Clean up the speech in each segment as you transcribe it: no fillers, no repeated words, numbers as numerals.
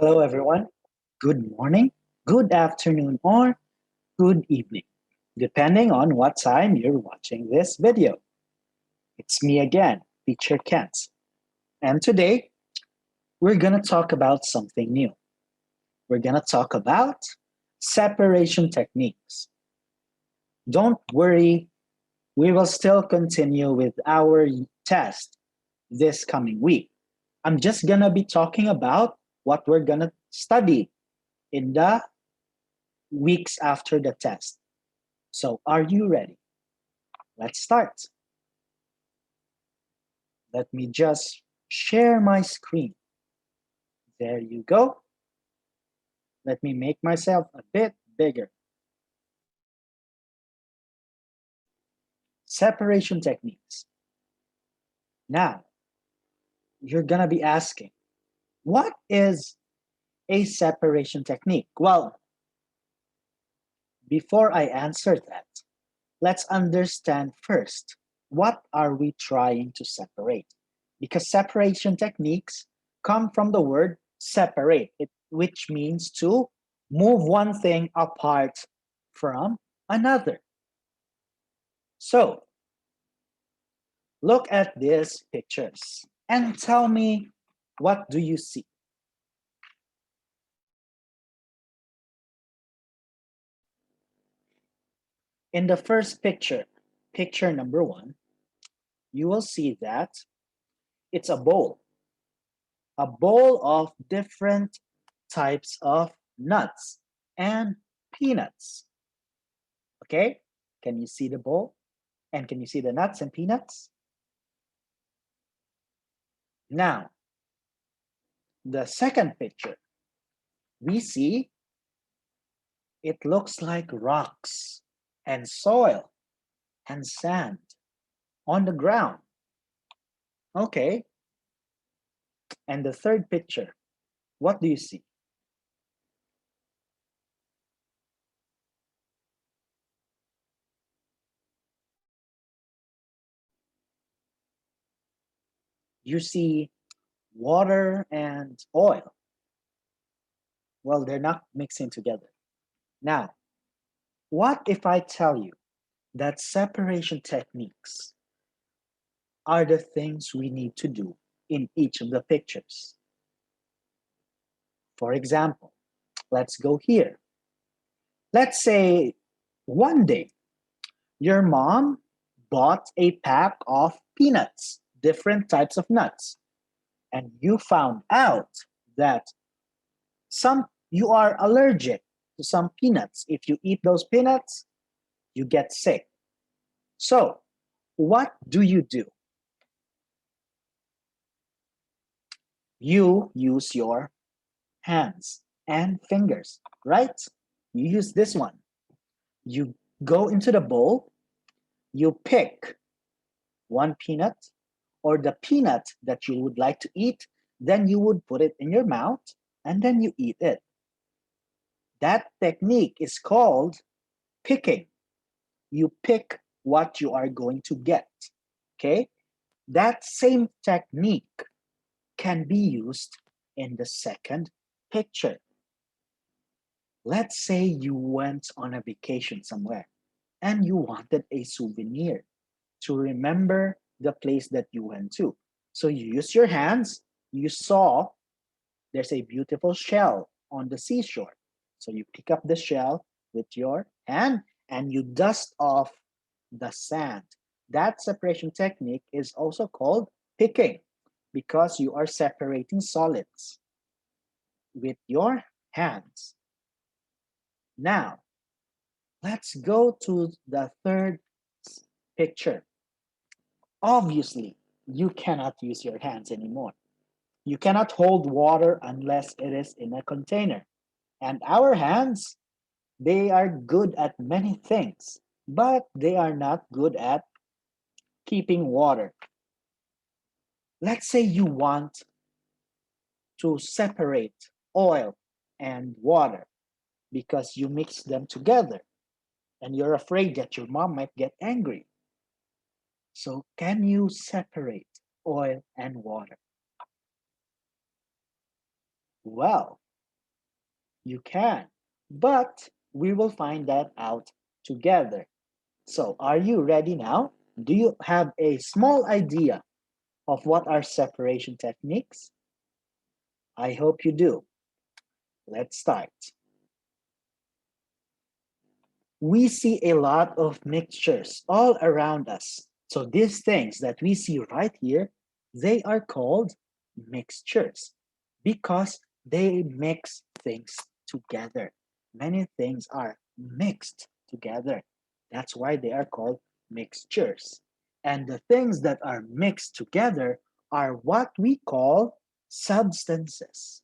Hello, everyone. Good morning, good afternoon, or good evening, depending on what time you're watching this video. It's me again, Teacher Kent. And today, we're going to talk about something new. We're going to talk about separation techniques. Don't worry, we will still continue with our test this coming week. I'm just going to be talking about what we're going to study in the weeks after the test. So, are you ready? Let's start. Let me just share my screen. There you go. Let me make myself a bit bigger. Separation techniques. Now, you're going to be asking, what is a separation technique? Well, before I answer that, let's understand first, what are we trying to separate? Because separation techniques come from the word separate, which means to move one thing apart from another. So, look at these pictures and tell me, what do you see? In the first picture, picture number one, you will see that it's a bowl of different types of nuts and peanuts. Okay? Can you see the bowl? And can you see the nuts and peanuts? Now, the second picture, we see it looks like rocks and soil and sand on the ground. Okay. And the third picture, what do you see? You see water and oil. Well, they're not mixing together. Now, what if I tell you that separation techniques are the things we need to do in each of the pictures? For example, let's go here. Let's say one day your mom bought a pack of peanuts, different types of nuts, and you found out that some you are allergic to some peanuts. If you eat those peanuts, you get sick. So, what do? You use your hands and fingers, right? You use this one. You go into the bowl, you pick one peanut or the peanut that you would like to eat, then you would put it in your mouth and then you eat it. That technique is called picking. You pick what you are going to get. Okay? That same technique can be used in the second picture. Let's say you went on a vacation somewhere and you wanted a souvenir to remember the place that you went to. So you use your hands, you saw there's a beautiful shell on the seashore. So you pick up the shell with your hand and you dust off the sand. That separation technique is also called picking because you are separating solids with your hands. Now, let's go to the third picture. Obviously, you cannot use your hands anymore. You cannot hold water unless it is in a container. And our hands, they are good at many things, but they are not good at keeping water. Let's say you want to separate oil and water because you mix them together and you're afraid that your mom might get angry. So, can you separate oil and water? Well, You can, but we will find that out together. So, are you ready now? Do you have a small idea of what are separation techniques? I hope you do. Let's start. We see a lot of mixtures all around us. So these things that we see right here, they are called mixtures because they mix things together. Many things are mixed together. That's why they are called mixtures. And the things that are mixed together are what we call substances.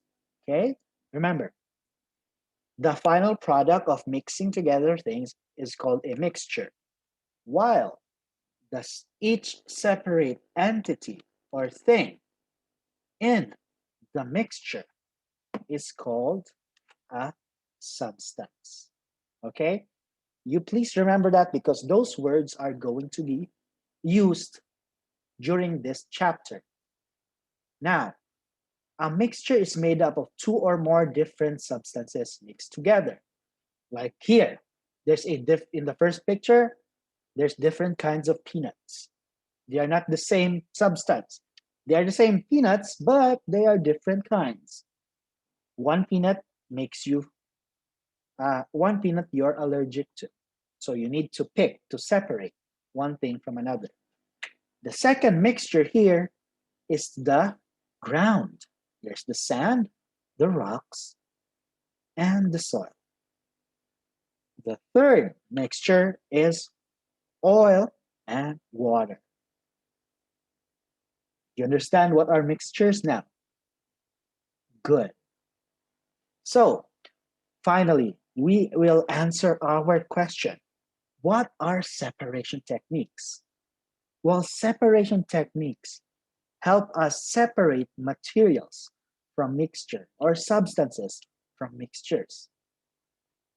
Okay? Remember, the final product of mixing together things is called a mixture, while each separate entity or thing in the mixture is called a substance. Okay? You please remember that because those words are going to be used during this chapter. Now, a mixture is made up of two or more different substances mixed together. Like here, there's in the first picture, there's different kinds of peanuts. They are not the same substance. They are the same peanuts, but they are different kinds. One peanut makes you, one peanut you're allergic to. So you need to pick to separate one thing from another. The second mixture here is the ground. There's the sand, the rocks, and the soil. The third mixture is oil and water. You understand what are mixtures now? Good. So, finally, we will answer our question. What are separation techniques? Well, separation techniques help us separate materials from mixture or substances from mixtures.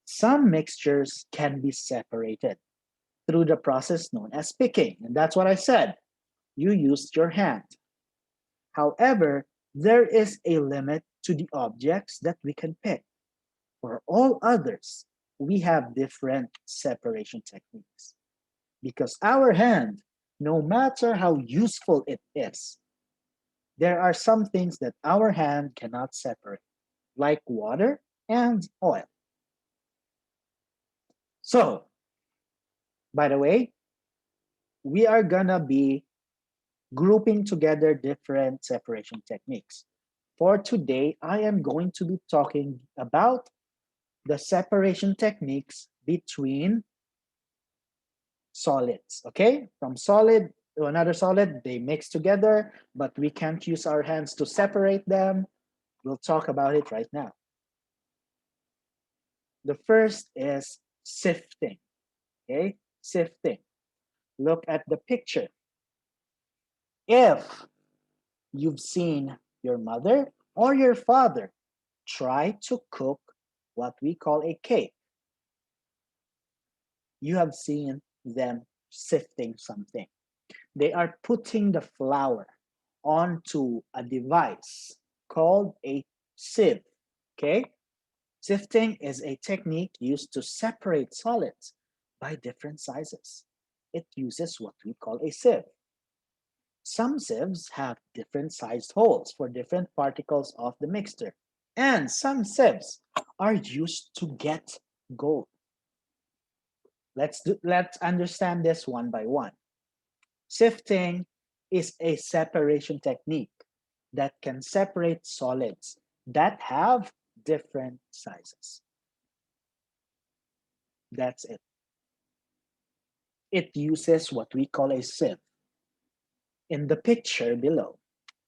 Some mixtures can be separated through the process known as picking, and that's what I said. You used your hand. However, there is a limit to the objects that we can pick. For all others, we have different separation techniques. Because our hand, no matter how useful it is, there are some things that our hand cannot separate, like water and oil. So, by the way, we are gonna be grouping together different separation techniques. For today, I am going to be talking about the separation techniques between solids, okay? From solid to another solid, they mix together, but we can't use our hands to separate them. We'll talk about it right now. The first is sifting, okay? Sifting. Look at the picture. If you've seen your mother or your father try to cook what we call a cake, you have seen them sifting something. They are putting the flour onto a device called a sieve. Okay? Sifting is a technique used to separate solids by different sizes. It uses what we call a sieve. Some sieves have different sized holes for different particles of the mixture, and some sieves are used to get gold. Let's understand this one by one. Sifting is a separation technique that can separate solids that have different sizes. That's it. It uses what we call a sieve. In the picture below,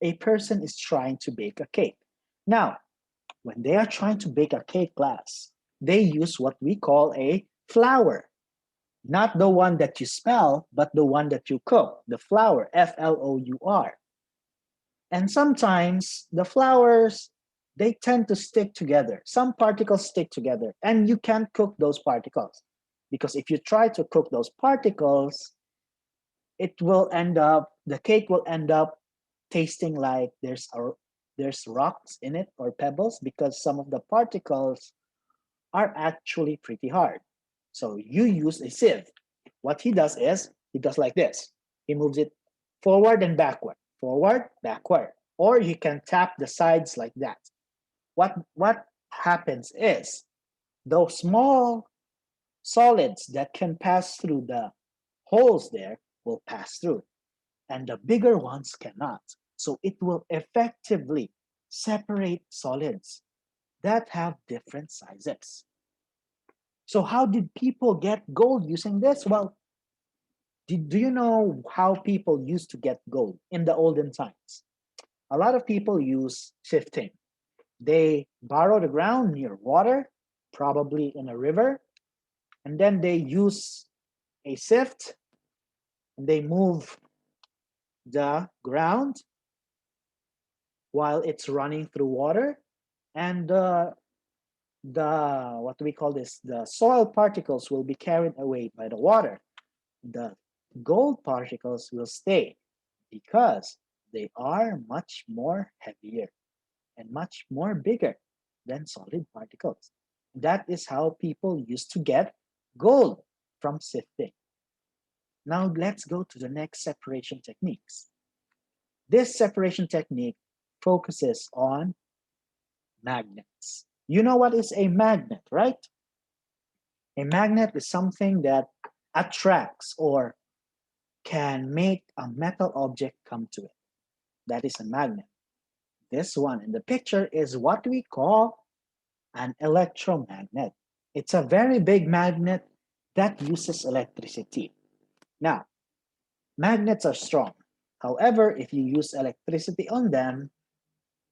a person is trying to bake a cake. Now, when they are trying to bake a cake glass, they use what we call a flour. Not the one that you smell, but the one that you cook, the flour, Flour. And sometimes the flours, they tend to stick together. Some particles stick together, and you can't cook those particles. Because if you try to cook those particles, the cake will end up tasting like there's rocks in it or pebbles because some of the particles are actually pretty hard. So you use a sieve. What he does is he does like this. He moves it forward, backward. Or you can tap the sides like that. What happens is those small solids that can pass through the holes there will pass through, and the bigger ones cannot. So it will effectively separate solids that have different sizes. So how did people get gold using this? Well, do you know how people used to get gold in the olden times? A lot of people use sifting. They borrow the ground near water, probably in a river, and then they use a sift and they move the ground while it's running through water, and the what do we call this, the soil particles will be carried away by the water. The gold particles will stay because they are much more heavier and much more bigger than solid particles. That is how people used to get gold from sifting. Now let's go to the next separation techniques. This separation technique focuses on magnets. You know what is a magnet, right? A magnet is something that attracts or can make a metal object come to it. That is a magnet. This one in the picture is what we call an electromagnet. It's a very big magnet that uses electricity. Now, magnets are strong. However, if you use electricity on them,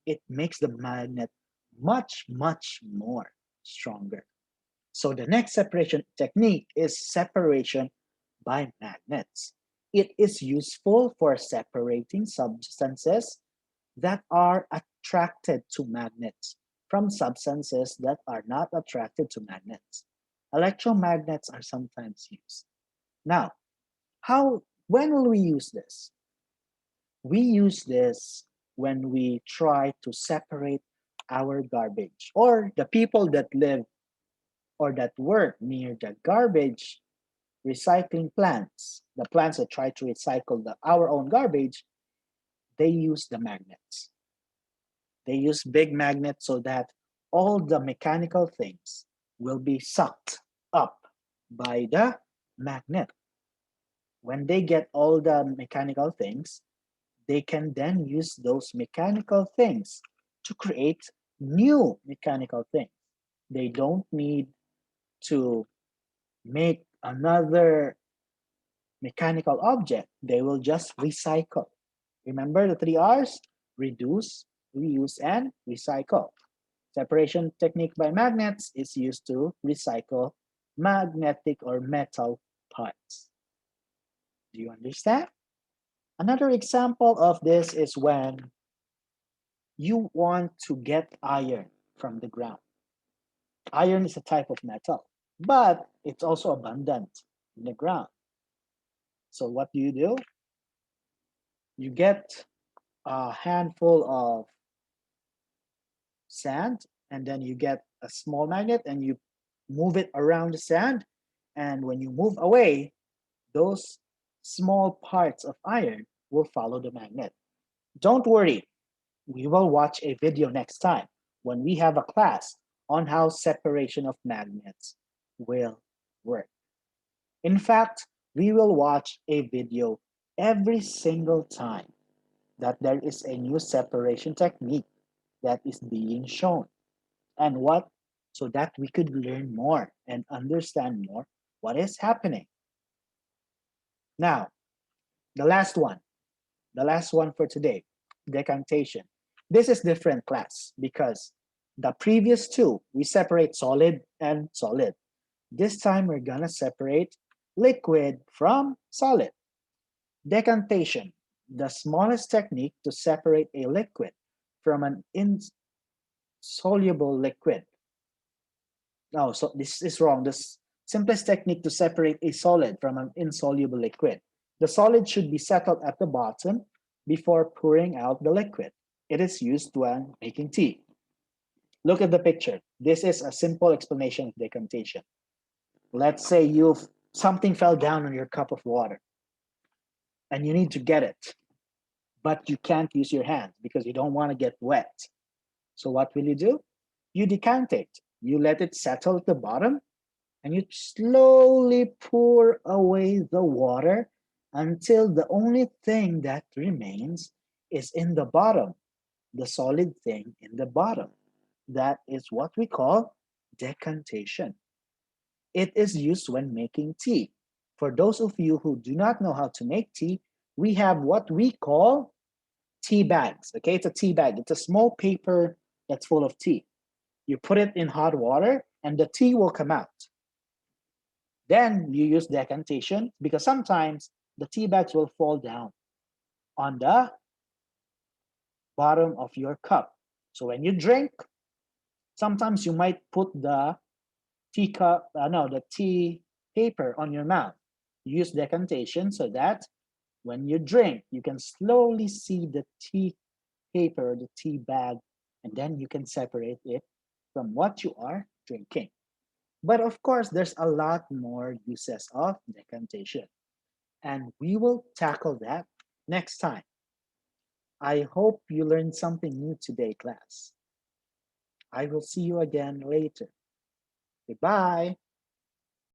it makes the magnet much, much more stronger. So the next separation technique is separation by magnets. It is useful for separating substances that are attracted to magnets from substances that are not attracted to magnets. Electromagnets are sometimes used. Now, when will we use this? We use this when we try to separate our garbage, or the people that live or that work near the garbage recycling plants, the plants that try to recycle our own garbage. They use the magnets. They use big magnets so that all the mechanical things will be sucked up by the magnet. When they get all the mechanical things, they can then use those mechanical things to create new mechanical things. They don't need to make another mechanical object. They will just recycle. Remember the three R's: reduce, reuse, and recycle. Separation technique by magnets is used to recycle magnetic or metal parts. Do you understand? Another example of this is when you want to get iron from the ground. Iron is a type of metal, but it's also abundant in the ground. So what do? You get a handful of sand, and then you get a small magnet and you move it around the sand. And when you move away, those small parts of iron will follow the magnet. Don't worry, we will watch a video next time when we have a class on how separation of magnets will work. In fact, we will watch a video every single time that there is a new separation technique that is being shown. And what? So that we could learn more and understand more what is happening. Now, the last one for today, decantation. This is different class because the previous two, we separate solid and solid. This time we're gonna separate liquid from solid. Decantation, the smallest technique to separate a liquid from an insoluble liquid. No, so this is wrong. The simplest technique to separate a solid from an insoluble liquid. The solid should be settled at the bottom before pouring out the liquid. It is used when making tea. Look at the picture. This is a simple explanation of decantation. Let's say you've something fell down on your cup of water and you need to get it, but you can't use your hands because you don't want to get wet. So what will you do? You decantate. You let it settle at the bottom and you slowly pour away the water until the only thing that remains is in the bottom, the solid thing in the bottom. That is what we call decantation. It is used when making tea. For those of you who do not know how to make tea, we have what we call tea bags. Okay, it's a tea bag. It's a small paper that's full of tea. You put it in hot water and the tea will come out. Then you use decantation because sometimes the tea bags will fall down on the bottom of your cup. So when you drink, sometimes you might put the teacup, no, the tea paper on your mouth. Use decantation so that when you drink, you can slowly see the tea paper, the tea bag, and then you can separate it from what you are drinking. But of course, there's a lot more uses of decantation, and we will tackle that next time. I hope you learned something new today, class. I will see you again later. Goodbye.